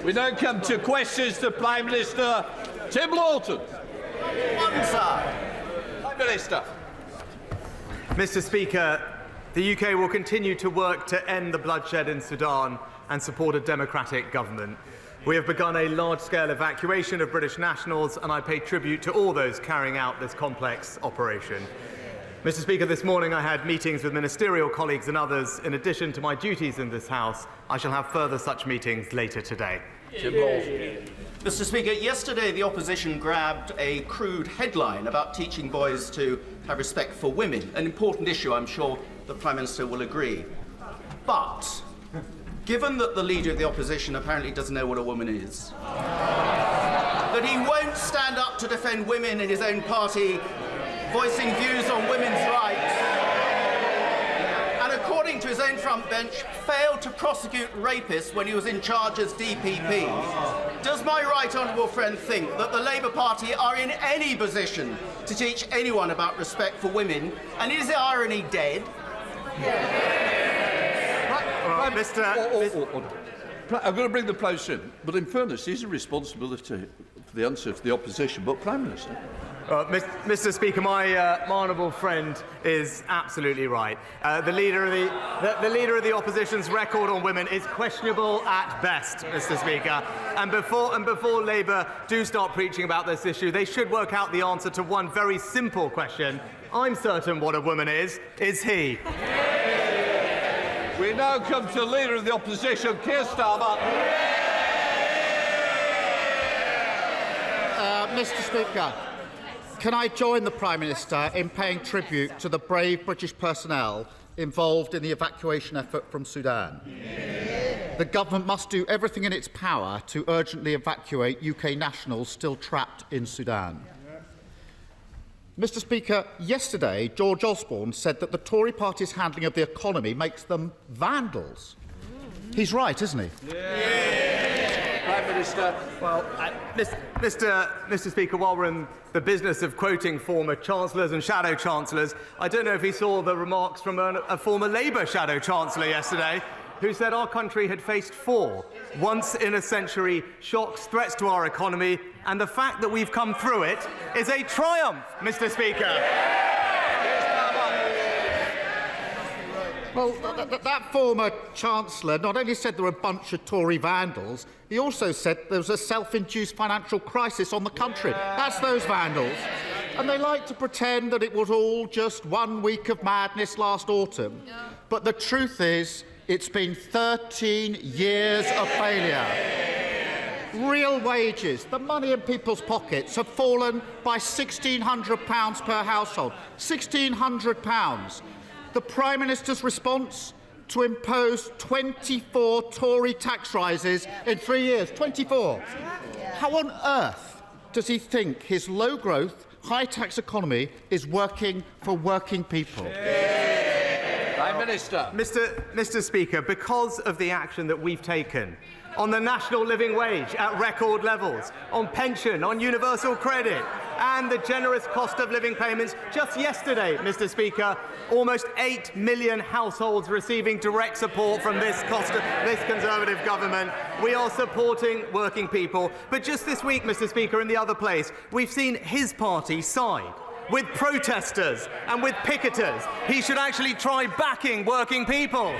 We now come to questions to Prime Minister Tim Lawton. Prime Minister. Mr. Speaker, the UK will continue to work to end the bloodshed in Sudan and support a democratic government. We have begun a large-scale evacuation of British nationals, and I pay tribute to all those carrying out this complex operation. Mr. Speaker, this morning I had meetings with ministerial colleagues and others. In addition to my duties in this House, I shall have further such meetings later today. Mr. Speaker, yesterday the opposition grabbed a crude headline about teaching boys to have respect for women, an important issue, I'm sure the Prime Minister will agree. But given that the Leader of the Opposition apparently doesn't know what a woman is, that he won't stand up to defend women in his own party, voicing views on women's rights, and according to his own front bench, failed to prosecute rapists when he was in charge as DPP, does my right honourable friend think that the Labour Party are in any position to teach anyone about respect for women? And is the irony dead? I'm going to bring the plows in, but in fairness, these are responsibility for the answer to the opposition, but Prime Minister. Mr. Speaker, my honourable friend is absolutely right. The leader of the opposition's record on women is questionable at best, Mr. Speaker. And before Labour do start preaching about this issue, they should work out the answer to one very simple question. I'm certain what a woman is he? We now come to the Leader of the Opposition, Keir Starmer. Mr. Speaker, can I join the Prime Minister in paying tribute to the brave British personnel involved in the evacuation effort from Sudan? The government must do everything in its power to urgently evacuate UK nationals still trapped in Sudan. Mr. Speaker, yesterday George Osborne said that the Tory party's handling of the economy makes them vandals. He's right, isn't he? Prime Minister. Well, Mr. Speaker, while we're in the business of quoting former Chancellors and Shadow Chancellors, I don't know if he saw the remarks from a former Labour Shadow Chancellor yesterday, who said our country had faced 4 once-in-a-century shocks, threats to our economy, and the fact that we've come through it is a triumph, Mr. Speaker. Well, that former Chancellor not only said there were a bunch of Tory vandals, he also said there was a self-induced financial crisis on the country. That's those vandals. And they like to pretend that it was all just 1 week of madness last autumn. But the truth is, it's been 13 years of failure. Real wages, the money in people's pockets, have fallen by £1,600 per household. £1,600. The Prime Minister's response? To impose 24 Tory tax rises in 3 years. 24. How on earth does he think his low-growth, high-tax economy is working for working people? Prime Minister. Mr. Speaker, because of the action that we've taken on the national living wage at record levels, on pension, on universal credit, and the generous cost of living payments, just yesterday, Mr. Speaker, almost 8 million households receiving direct support from this Conservative government. We are supporting working people. But just this week, Mr. Speaker, in the other place, we've seen his party side with protesters and with picketers. He should actually try backing working people.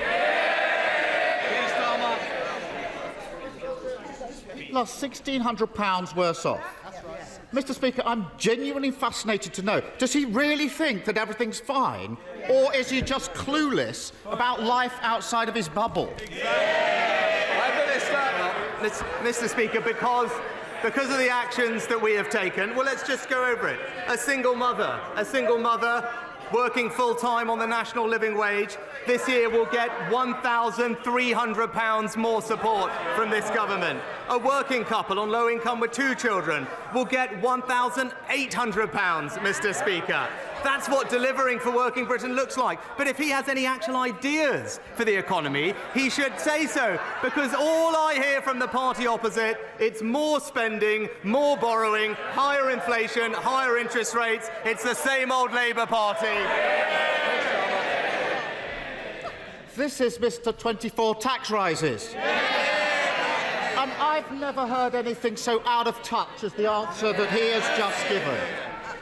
Lost £1,600 worse off. Mr. Speaker, I'm genuinely fascinated to know, does he really think that everything's fine, or is he just clueless about life outside of his bubble? Mr. Speaker, because of the actions that we have taken, well, let's just go over it. A single mother working full-time on the national living wage this year will get £1,300 more support from this government. A working couple on low income with 2 children will get £1,800, Mr. Speaker. That's what delivering for working Britain looks like. But if he has any actual ideas for the economy, he should say so, because all I hear from the party opposite, it's more spending, more borrowing, higher inflation, higher interest rates. It's the same old Labour Party. This is Mr. 24 tax rises. And I've never heard anything so out of touch as the answer that he has just given.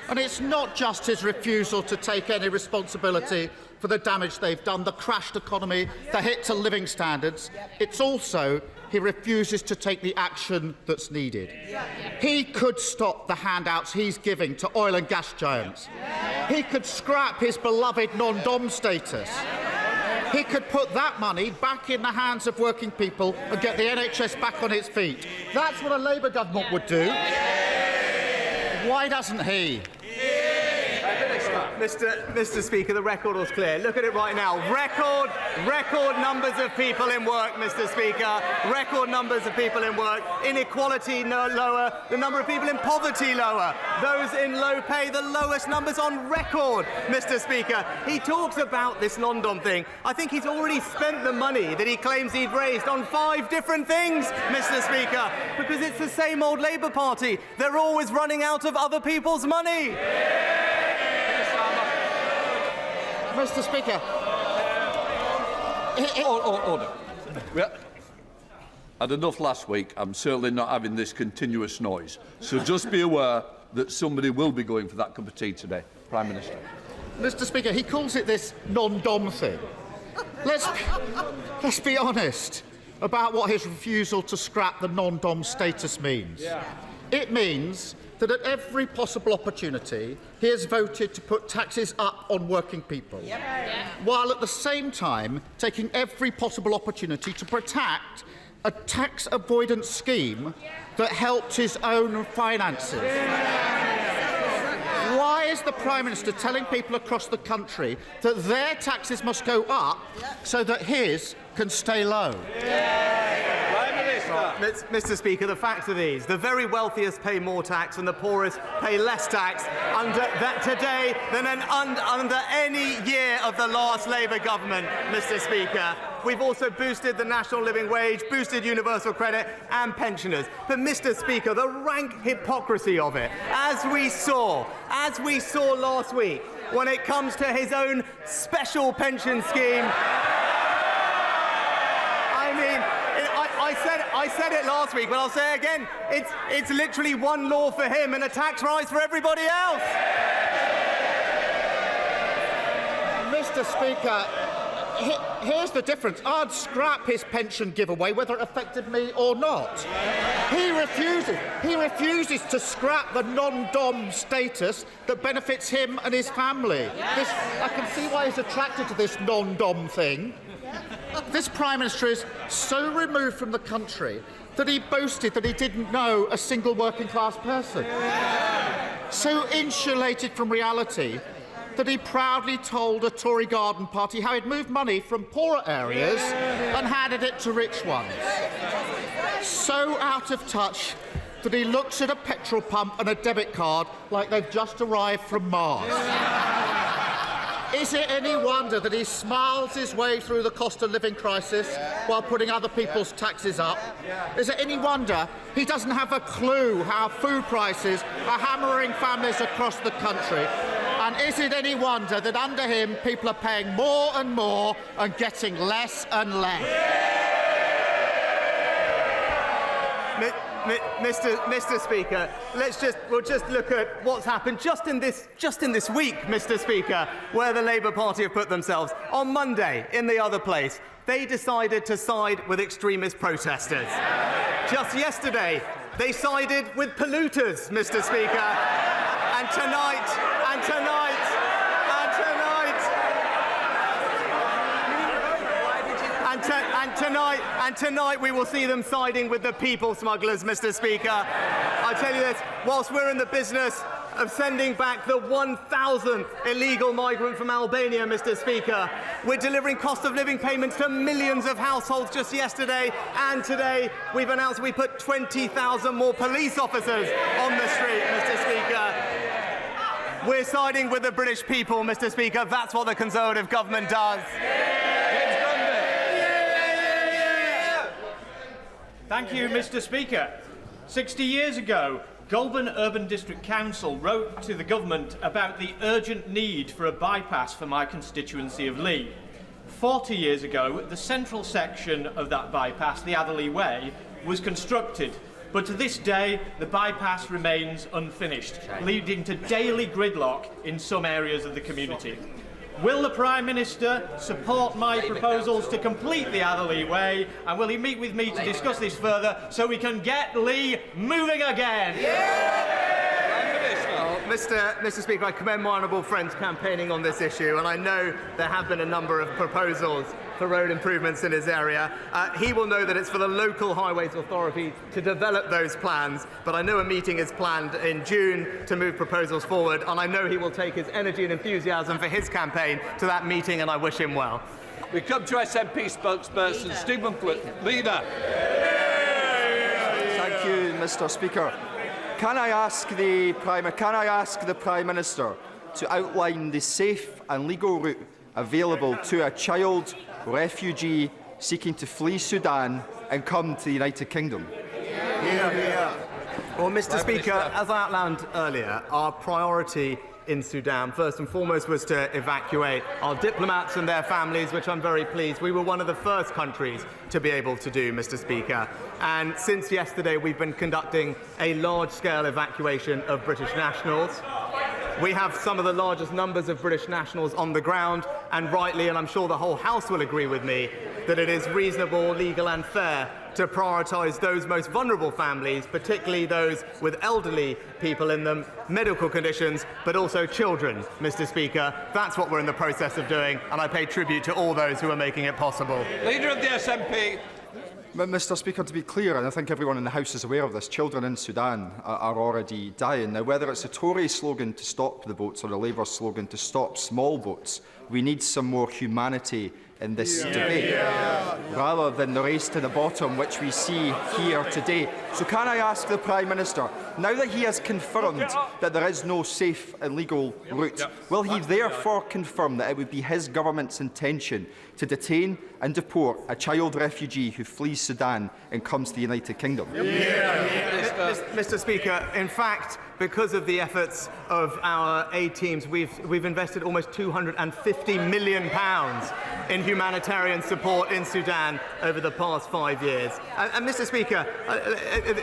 And it's not just his refusal to take any responsibility for the damage they've done, the crashed economy, the hit to living standards. It's also he refuses to take the action that's needed. He could stop the handouts he's giving to oil and gas giants. He could scrap his beloved non-dom status. He could put that money back in the hands of working people and get the NHS back on its feet. That's what a Labour government would do. Why doesn't he? Mr. Speaker, the record was clear. Look at it right now. Record numbers of people in work, Mr. Speaker. Record numbers of people in work. Inequality lower. The number of people in poverty lower. Those in low pay, the lowest numbers on record, Mr. Speaker. He talks about this non-dom thing. I think he's already spent the money that he claims he'd raised on 5 different things, Mr. Speaker, because it's the same old Labour Party. They're always running out of other people's money. Mr. Speaker. Order. We had enough last week. I'm certainly not having this continuous noise. So just be aware that somebody will be going for that cup of tea today. Prime Minister. Mr. Speaker, he calls it this non-dom thing. Let's be honest about what his refusal to scrap the non-dom status means. It means that at every possible opportunity he has voted to put taxes up on working people, while at the same time taking every possible opportunity to protect a tax avoidance scheme that helped his own finances. Why is the Prime Minister telling people across the country that their taxes must go up so that his can stay low? Mr. Speaker, the facts are these. The very wealthiest pay more tax and the poorest pay less tax today than under any year of the last Labour government, Mr. Speaker. We've also boosted the national living wage, boosted universal credit and pensioners. But, Mr. Speaker, the rank hypocrisy of it, as we saw last week, when it comes to his own special pension scheme. I said it last week, but I'll say it again. It's literally one law for him and a tax rise for everybody else. Mr. Speaker, here's the difference. I'd scrap his pension giveaway, whether it affected me or not. He refuses to scrap the non-dom status that benefits him and his family. I can see why he's attracted to this non-dom thing. This Prime Minister is so removed from the country that he boasted that he didn't know a single working-class person. So insulated from reality that he proudly told a Tory garden party how he'd moved money from poorer areas and handed it to rich ones. So out of touch that he looks at a petrol pump and a debit card like they've just arrived from Mars. Is it any wonder that he smiles his way through the cost of living crisis while putting other people's taxes up? Is it any wonder he doesn't have a clue how food prices are hammering families across the country? And is it any wonder that under him people are paying more and more and getting less and less? Mr. Speaker, we'll just look at what's happened just in this week, Mr. Speaker, where the Labour Party have put themselves. On Monday, in the other place, they decided to side with extremist protesters. Just yesterday, they sided with polluters, Mr. Speaker. And tonight we will see them siding with the people smugglers, Mr. Speaker. I tell you this, whilst we're in the business of sending back the 1,000th illegal migrant from Albania, Mr. Speaker, we're delivering cost of living payments to millions of households. Just yesterday and today we've announced we put 20,000 more police officers on the street, Mr. Speaker. We're siding with the British people, Mr. Speaker. That's what the Conservative government does. Thank you, Mr. Speaker. 60 years ago, Goulburn Urban District Council wrote to the government about the urgent need for a bypass for my constituency of Lee. 40 years ago, the central section of that bypass, the Atherley Way, was constructed. But to this day, the bypass remains unfinished, leading to daily gridlock in some areas of the community. Will the Prime Minister support my proposals to complete the Atherley Way, and will he meet with me to discuss this further so we can get Lee moving again? Mr. Speaker, I commend my honourable friends campaigning on this issue, and I know there have been a number of proposals for road improvements in his area. He will know that it's for the local highways authority to develop those plans, but I know a meeting is planned in June to move proposals forward, and I know he will take his energy and enthusiasm for his campaign to that meeting, and I wish him well. We come to SNP spokesperson Stephen Flitton. Leader. Thank you, Mr. Speaker. Can I ask the Prime Minister to outline the safe and legal route available to a child refugee seeking to flee Sudan and come to the United Kingdom? Well, Mr. Speaker, as I outlined earlier, our priority in Sudan, first and foremost, was to evacuate our diplomats and their families, which I'm very pleased we were one of the first countries to be able to do, Mr. Speaker. And since yesterday, we've been conducting a large-scale evacuation of British nationals. We have some of the largest numbers of British nationals on the ground, and rightly, and I'm sure the whole House will agree with me, that it is reasonable, legal and fair to prioritise those most vulnerable families, particularly those with elderly people in them, medical conditions, but also children, Mr. Speaker. That's what we're in the process of doing, and I pay tribute to all those who are making it possible. Leader of the SNP. Mr. Speaker, to be clear, and I think everyone in the House is aware of this, children in Sudan are already dying. Now, whether it's a Tory slogan to stop the boats or a Labour slogan to stop small boats, we need some more humanity in this debate, rather than the race to the bottom which we see here today. So can I ask the Prime Minister, now that he has confirmed that there is no safe and legal route, will he therefore confirm that it would be his government's intention to detain and deport a child refugee who flees Sudan and comes to the United Kingdom? Mr. Speaker, in fact, because of the efforts of our aid teams, we've invested almost £250 million in humanitarian support in Sudan over the past 5 years. And Mr. Speaker,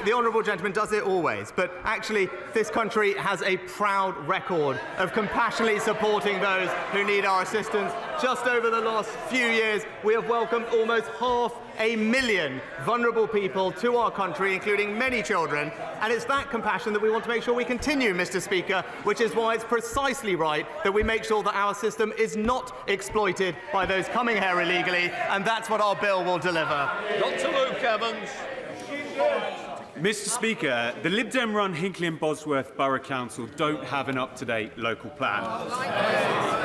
the honourable gentleman does it always, but actually this country has a proud record of compassionately supporting those who need our assistance. Just over the last few years, we have welcomed almost 500,000 vulnerable people to our country, including many children, and it's that compassion that we want to make sure we continue, Mr. Speaker, which is why it's precisely right that we make sure that our system is not exploited by those coming here illegally, and that's what our bill will deliver. Dr. Luke Evans. Mr. Speaker, the Lib Dem-run Hinckley and Bosworth Borough Council don't have an up-to-date local plan.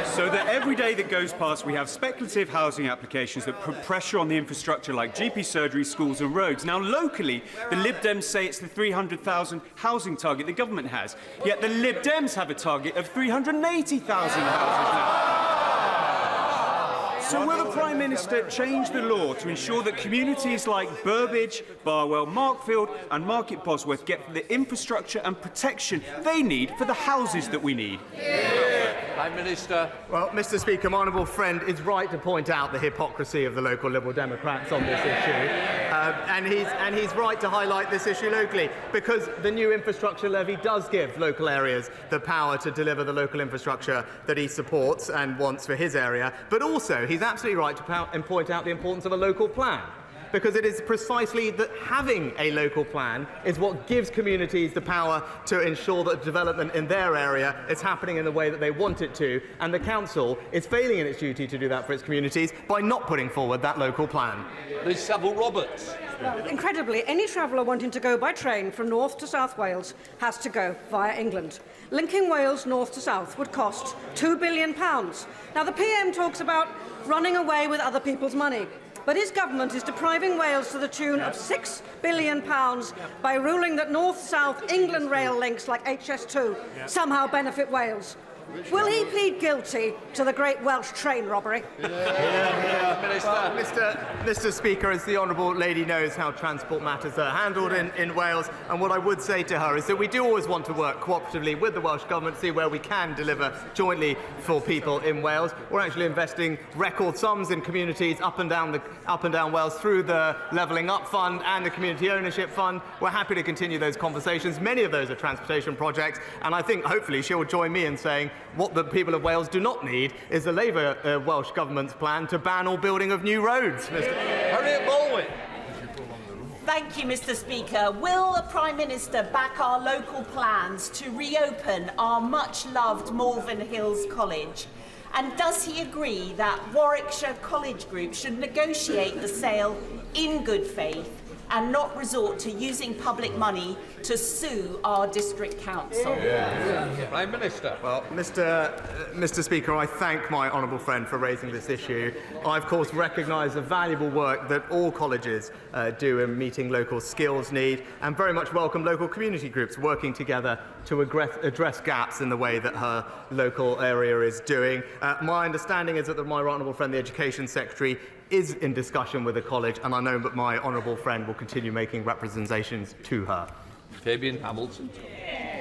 So that every day that goes past, we have speculative housing applications that put pressure on the infrastructure like GP surgery, schools and roads. Now, locally, the Lib Dems say it's the 300,000 housing target the government has, yet the Lib Dems have a target of 380,000 houses now. So will the Prime Minister change the law to ensure that communities like Burbage, Barwell, Markfield and Market Bosworth get the infrastructure and protection they need for the houses that we need? Prime Minister. Well, Mr. Speaker, my honourable friend is right to point out the hypocrisy of the local Liberal Democrats on this issue. And he's right to highlight this issue locally, because the new infrastructure levy does give local areas the power to deliver the local infrastructure that he supports and wants for his area. But also, he's absolutely right to point out the importance of a local plan, because it is precisely that having a local plan is what gives communities the power to ensure that development in their area is happening in the way that they want it to, and the council is failing in its duty to do that for its communities by not putting forward that local plan. Liz Saville-Roberts. Well, incredibly, any traveller wanting to go by train from North to South Wales has to go via England. Linking Wales north to south would cost £2 billion. Now, the PM talks about running away with other people's money, but his government is depriving Wales to the tune of £6 billion by ruling that north-south England rail links like HS2 somehow benefit Wales. Will he plead guilty to the Great Welsh train robbery? Mr. Speaker, as the honourable lady knows how transport matters are handled in Wales, and what I would say to her is that we do always want to work cooperatively with the Welsh Government to see where we can deliver jointly for people in Wales. We're actually investing record sums in communities up and down Wales through the Levelling Up Fund and the Community Ownership Fund. We're happy to continue those conversations. Many of those are transportation projects, and I think hopefully she'll join me in saying what the people of Wales do not need is the Labour Welsh Government's plan to ban all building of new roads. Harriet Baldwin. Thank you, Mr. Speaker. Will the Prime Minister back our local plans to reopen our much-loved Malvern Hills College? And does he agree that Warwickshire College Group should negotiate the sale in good faith and not resort to using public money to sue our district council? Prime Minister. Well, Mr. Speaker, I thank my honourable friend for raising this issue. I, of course, recognise the valuable work that all colleges do in meeting local skills need, and very much welcome local community groups working together to address gaps in the way that her local area is doing. My understanding is that my honourable friend, the Education Secretary, is in discussion with the college, and I know that my honourable friend will continue making representations to her. Fabian Hamilton.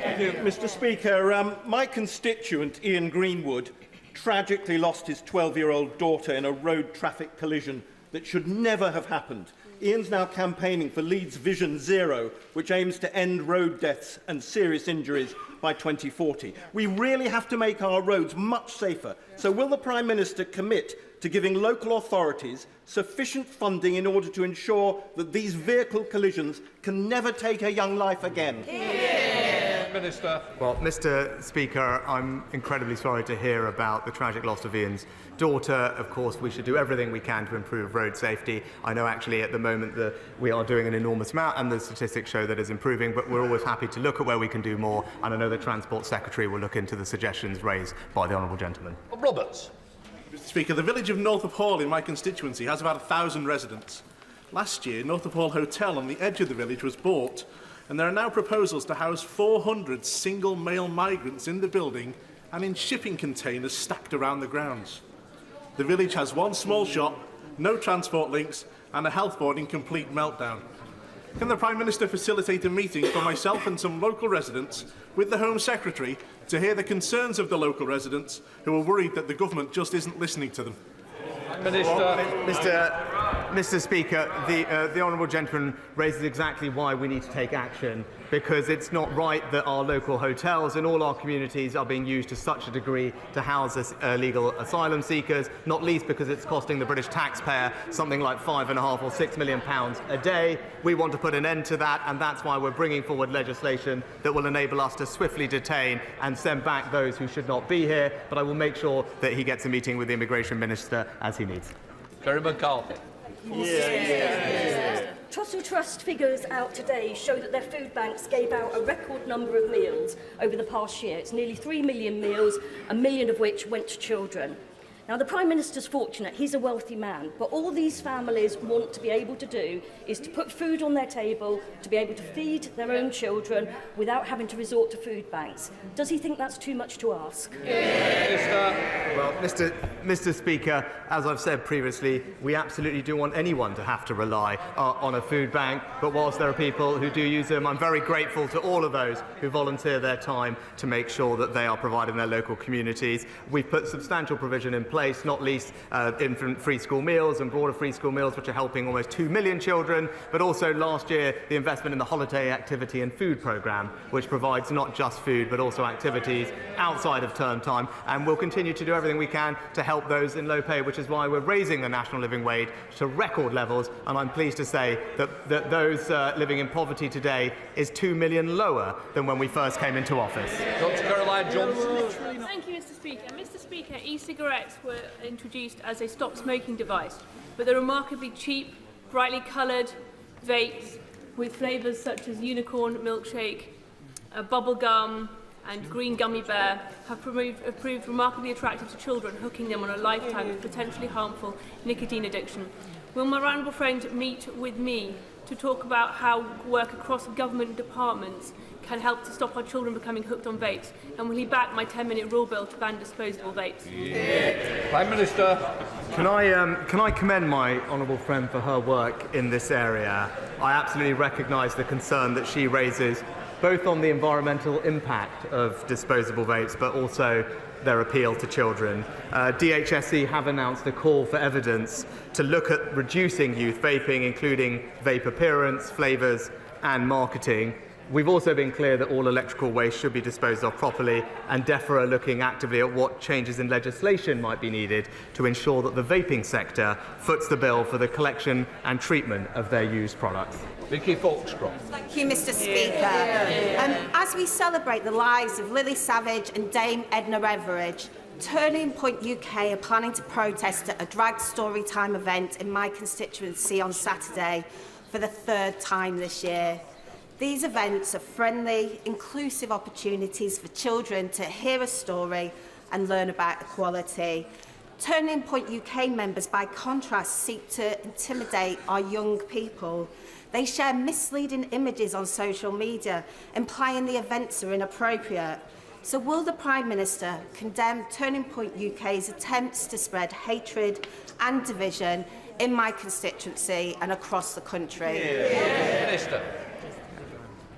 Thank you, Mr. Speaker. My constituent, Ian Greenwood, tragically lost his 12-year-old daughter in a road traffic collision that should never have happened. Ian's now campaigning for Leeds Vision Zero, which aims to end road deaths and serious injuries by 2040. We really have to make our roads much safer. So will the Prime Minister commit to giving local authorities sufficient funding in order to ensure that these vehicle collisions can never take a young life again? Minister. Well, Mr. Speaker, I'm incredibly sorry to hear about the tragic loss of Ian's daughter. Of course, we should do everything we can to improve road safety. I know actually at the moment that we are doing an enormous amount and the statistics show that it's improving, but we're always happy to look at where we can do more, and I know the Transport Secretary will look into the suggestions raised by the honourable gentleman. Roberts. Mr. Speaker, the village of Northup Hall in my constituency has about 1,000 residents. Last year, Northup Hall Hotel on the edge of the village was bought, and there are now proposals to house 400 single male migrants in the building and in shipping containers stacked around the grounds. The village has one small shop, no transport links, and a health board in complete meltdown. Can the Prime Minister facilitate a meeting for myself and some local residents with the Home Secretary to hear the concerns of the local residents who are worried that the government just isn't listening to them? Mr. Speaker, the honourable gentleman raises exactly why we need to take action, because it's not right that our local hotels in all our communities are being used to such a degree to house illegal asylum seekers, not least because it's costing the British taxpayer something like £5.5 or £6 million a day. We want to put an end to that, and that's why we're bringing forward legislation that will enable us to swiftly detain and send back those who should not be here, but I will make sure that he gets a meeting with the Immigration Minister as he needs. Kerry McCarthy. Trussell Trust figures out today show that their food banks gave out a record number of meals over the past year. It's nearly 3 million meals, 1 million of which went to children. Now, the Prime Minister's fortunate, he's a wealthy man, but all these families want to be able to do is to put food on their table, to be able to feed their own children without having to resort to food banks. Does he think that's too much to ask? Well, Mr. Speaker, as I've said previously, we absolutely do want anyone to have to rely on a food bank, but whilst there are people who do use them, I'm very grateful to all of those who volunteer their time to make sure that they are provided in their local communities. We've put substantial provision in place, not least infant free school meals and broader free school meals, which are helping almost 2 million children, but also last year the investment in the Holiday Activity and Food Programme, which provides not just food but also activities outside of term time, and we'll continue to do everything we can to help those in low pay, which is why we're raising the national living wage to record levels, and I'm pleased to say that those living in poverty today is 2 million lower than when we first came into office. Dr. Caroline Johnson. Thank you, Mr. Speaker. Mr. Speaker, e-cigarettes were introduced as a stop-smoking device, but they're remarkably cheap, brightly coloured vapes with flavours such as unicorn milkshake, bubble gum, and green gummy bear have proved remarkably attractive to children, hooking them on a lifetime of potentially harmful nicotine addiction. Will my honourable friend meet with me to talk about how work across government departments can help to stop our children becoming hooked on vapes? And will he back my 10-minute rule bill to ban disposable vapes? Prime Minister. Can I commend my honourable friend for her work in this area? I absolutely recognise the concern that she raises, both on the environmental impact of disposable vapes, but also their appeal to children. DHSE have announced a call for evidence to look at reducing youth vaping, including vape appearance, flavours and marketing. We've also been clear that all electrical waste should be disposed of properly, and DEFRA are looking actively at what changes in legislation might be needed to ensure that the vaping sector foots the bill for the collection and treatment of their used products. Vicky Foxcroft. Thank you, Mr. Speaker. As we celebrate the lives of Lily Savage and Dame Edna Everidge, Turning Point UK are planning to protest at a drag storytime event in my constituency on Saturday for the third time this year. These events are friendly, inclusive opportunities for children to hear a story and learn about equality. Turning Point UK members, by contrast, seek to intimidate our young people. They share misleading images on social media, implying the events are inappropriate. So will the Prime Minister condemn Turning Point UK's attempts to spread hatred and division in my constituency and across the country? Minister.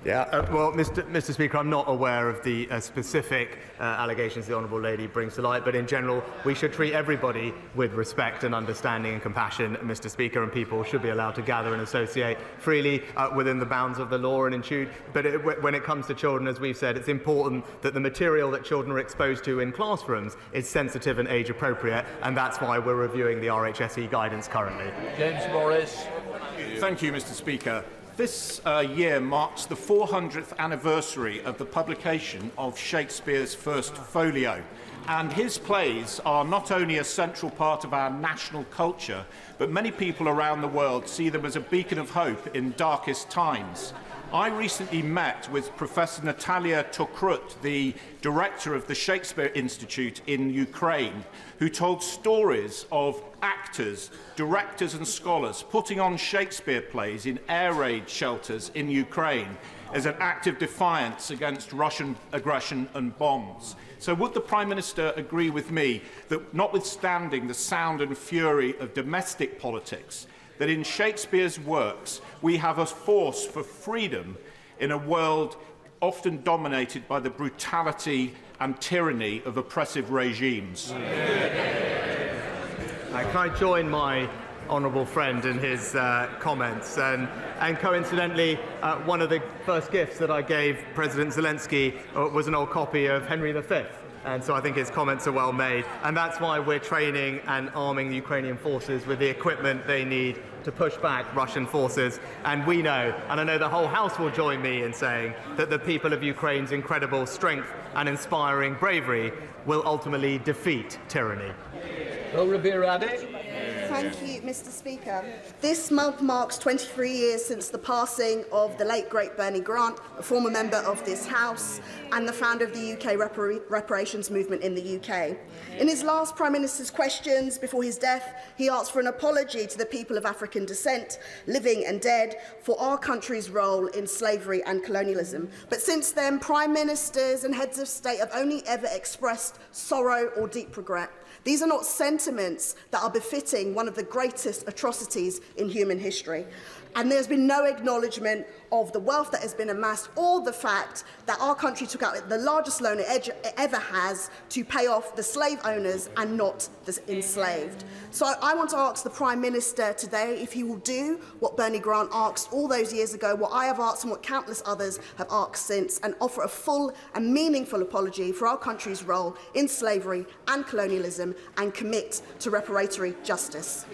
Well, Mr. Speaker, I'm not aware of the specific allegations the Honourable Lady brings to light, but in general, we should treat everybody with respect and understanding and compassion, Mr. Speaker, and people should be allowed to gather and associate freely within the bounds of the law and ensued. But when it comes to children, as we've said, it's important that the material that children are exposed to in classrooms is sensitive and age appropriate, and that's why we're reviewing the RHSE guidance currently. James Morris. Thank you, Mr. Speaker. This year marks the 400th anniversary of the publication of Shakespeare's first folio, and his plays are not only a central part of our national culture, but many people around the world see them as a beacon of hope in darkest times. I recently met with Professor Natalia Tokrut, the director of the Shakespeare Institute in Ukraine, who told stories of actors, directors and scholars putting on Shakespeare plays in air raid shelters in Ukraine as an act of defiance against Russian aggression and bombs. So would the Prime Minister agree with me that, notwithstanding the sound and fury of domestic politics, that in Shakespeare's works we have a force for freedom in a world often dominated by the brutality and tyranny of oppressive regimes? Can I join my honourable friend in his comments? And coincidentally, one of the first gifts that I gave President Zelensky was an old copy of Henry V. And so I think his comments are well made. And that's why we're training and arming the Ukrainian forces with the equipment they need to push back Russian forces. And we know, and I know the whole House will join me in saying, that the people of Ukraine's incredible strength and inspiring bravery will ultimately defeat tyranny. Thank you, Mr. Speaker. This month marks 23 years since the passing of the late, great Bernie Grant, a former member of this House and the founder of the UK reparations movement in the UK. In his last Prime Minister's questions before his death, he asked for an apology to the people of African descent, living and dead, for our country's role in slavery and colonialism. But since then, Prime Ministers and heads of state have only ever expressed sorrow or deep regret. These are not sentiments that are befitting one of the greatest atrocities in human history. And there's been no acknowledgement of the wealth that has been amassed, or the fact that our country took out the largest loan it ever has to pay off the slave owners and not the enslaved. So I want to ask the Prime Minister today if he will do what Bernie Grant asked all those years ago, what I have asked and what countless others have asked since, and offer a full and meaningful apology for our country's role in slavery and colonialism, and commit to reparatory justice.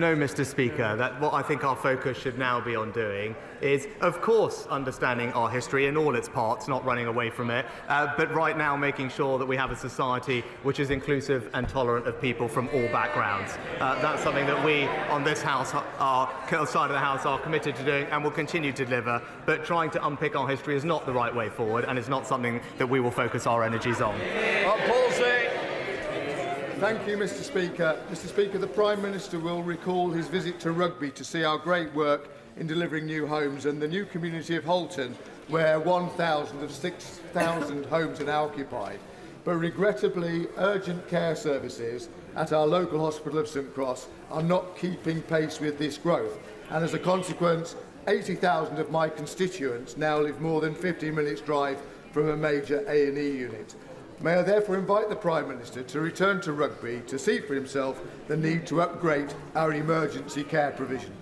No, Mr. Speaker. What I think our focus should now be on doing is, of course, understanding our history in all its parts, not running away from it, but right now making sure that we have a society which is inclusive and tolerant of people from all backgrounds. That's something that we on this House, our side of the House, are committed to doing and will continue to deliver, but trying to unpick our history is not the right way forward, and it's not something that we will focus our energies on. Thank you, Mr Speaker. Mr Speaker, the Prime Minister will recall his visit to Rugby to see our great work in delivering new homes and the new community of Holton, where 1,000 of 6,000 homes are now occupied. But regrettably, urgent care services at our local hospital of St Cross are not keeping pace with this growth, and as a consequence, 80,000 of my constituents now live more than 15 minutes drive from a major A&E unit. May I therefore invite the Prime Minister to return to Rugby to see for himself the need to upgrade our emergency care provision.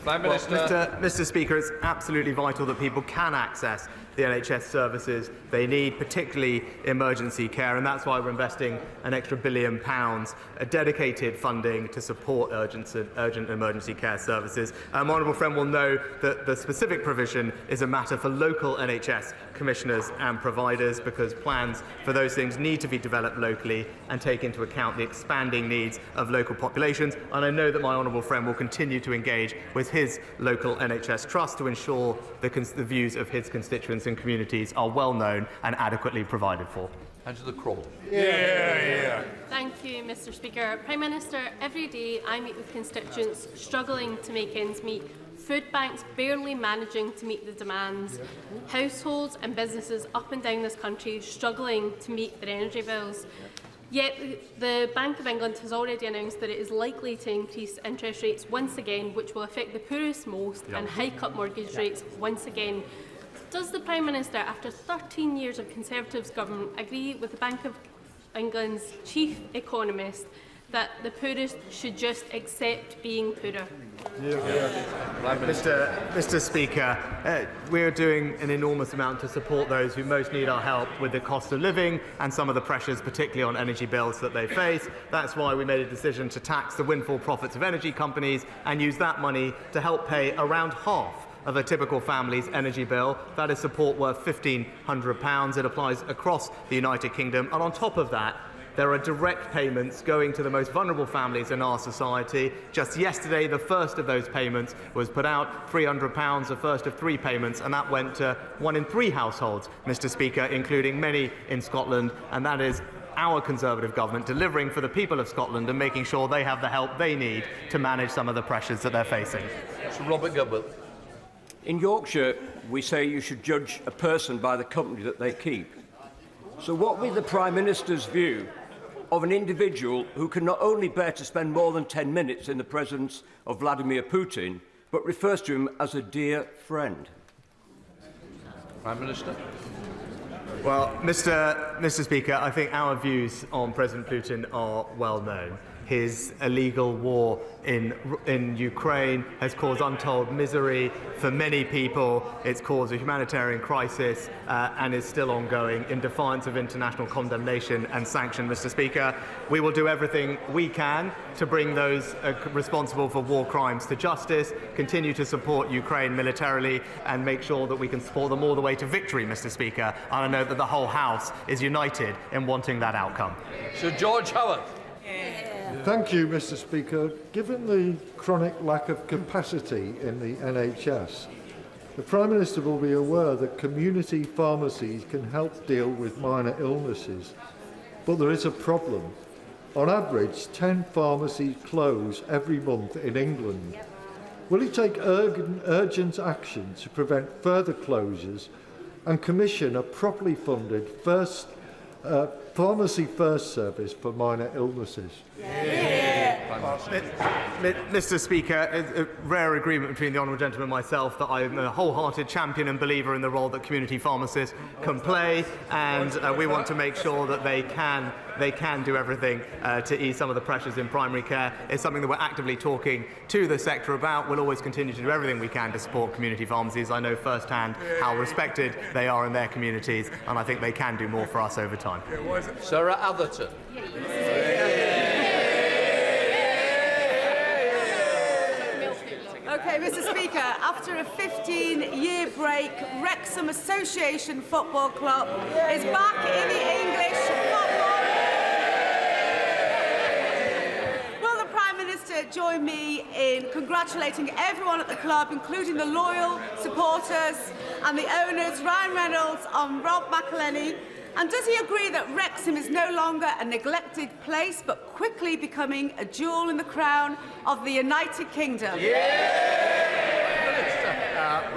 Prime Minister. Well, Mr Speaker, it's absolutely vital that people can access the NHS services they need, particularly emergency care, and that's why we're investing an extra £1 billion, a dedicated funding to support urgent emergency care services. My honourable friend will know that the specific provision is a matter for local NHS commissioners and providers, because plans for those things need to be developed locally and take into account the expanding needs of local populations. And I know that my honourable friend will continue to engage with his local NHS trust to ensure the views of his constituents and communities are well known and adequately provided for. Angela Crowell. Thank you, Mr Speaker. Prime Minister, every day I meet with constituents struggling to make ends meet, food banks barely managing to meet the demands, households and businesses up and down this country struggling to meet their energy bills. Yet the Bank of England has already announced that it is likely to increase interest rates once again, which will affect the poorest most and hike up mortgage rates once again. Does the Prime Minister, after 13 years of Conservatives government, agree with the Bank of England's chief economist that the poorest should just accept being poorer? Mr Speaker, we're doing an enormous amount to support those who most need our help with the cost of living and some of the pressures, particularly on energy bills, that they face. That's why we made a decision to tax the windfall profits of energy companies and use that money to help pay around half of a typical family's energy bill. That is support worth £1,500. It applies across the United Kingdom. And on top of that, there are direct payments going to the most vulnerable families in our society. Just yesterday, the first of those payments was put out, £300, the first of 3 payments, and that went to 1 in 3 households, Mr Speaker, including many in Scotland, and that is our Conservative government delivering for the people of Scotland and making sure they have the help they need to manage some of the pressures that they're facing. Sir Robert Goodwin. In Yorkshire, we say you should judge a person by the company that they keep. So what would be the Prime Minister's view of an individual who can not only bear to spend more than 10 minutes in the presence of Vladimir Putin, but refers to him as a dear friend? Prime Minister. Well, Mr Speaker, I think our views on President Putin are well known. His illegal war in Ukraine has caused untold misery for many people. It's caused a humanitarian crisis and is still ongoing in defiance of international condemnation and sanction. Mr Speaker, we will do everything we can to bring those responsible for war crimes to justice, continue to support Ukraine militarily and make sure that we can support them all the way to victory, Mr Speaker. And I know that the whole House is united in wanting that outcome. Sir George Howard. Thank you, Mr Speaker. Given the chronic lack of capacity in the NHS, the Prime Minister will be aware that community pharmacies can help deal with minor illnesses. But there is a problem. On average, 10 pharmacies close every month in England. Will he take urgent action to prevent further closures and commission a properly funded Pharmacy First service for minor illnesses? Mr Speaker, a rare agreement between the honourable gentleman and myself that I am a wholehearted champion and believer in the role that community pharmacists can play, and we want to make sure that they can do everything to ease some of the pressures in primary care. It's something that we're actively talking to the sector about. We'll always continue to do everything we can to support community pharmacies. I know firsthand how respected they are in their communities, and I think they can do more for us over time. Sarah Atherton. Okay, Mr Speaker, after a 15-year break, Wrexham Association Football Club is back in the English football. Will the Prime Minister join me in congratulating everyone at the club, including the loyal supporters and the owners, Ryan Reynolds and Rob McElhenney, And does he agree that Wrexham is no longer a neglected place, but quickly becoming a jewel in the crown of the United Kingdom?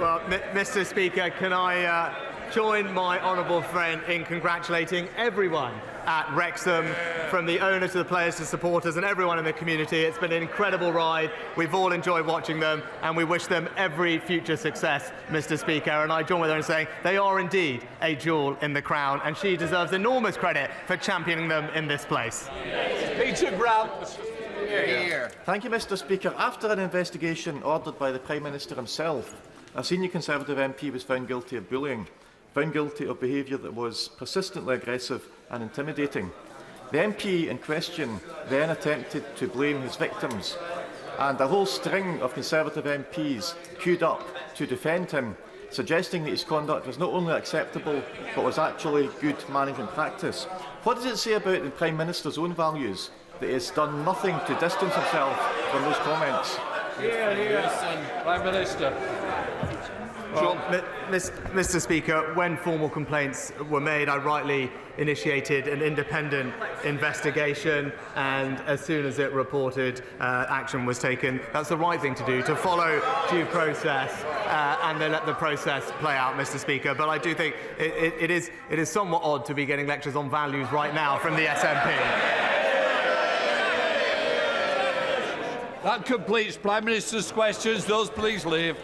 Well, Mr. Speaker, can I join my honourable friend in congratulating everyone at Wrexham, from the owners to the players to supporters and everyone in the community. It's been an incredible ride. We've all enjoyed watching them, and we wish them every future success, Mr. Speaker. And I join with her in saying they are indeed a jewel in the crown, and she deserves enormous credit for championing them in this place. Peter Grant. Thank you, Mr. Speaker. After an investigation ordered by the Prime Minister himself, a senior Conservative MP was found guilty of bullying, found guilty of behaviour that was persistently aggressive and intimidating. The MP in question then attempted to blame his victims, and a whole string of Conservative MPs queued up to defend him, suggesting that his conduct was not only acceptable but was actually good management practice. What does it say about the Prime Minister's own values that he has done nothing to distance himself from those comments? Prime Minister. Well, Mr. Speaker, when formal complaints were made, I rightly initiated an independent investigation, and as soon as it reported, action was taken. That's the right thing to do, to follow due process and then let the process play out, Mr. Speaker. But I do think it is somewhat odd to be getting lectures on values right now from the SNP. That completes Prime Minister's questions. Those please leave.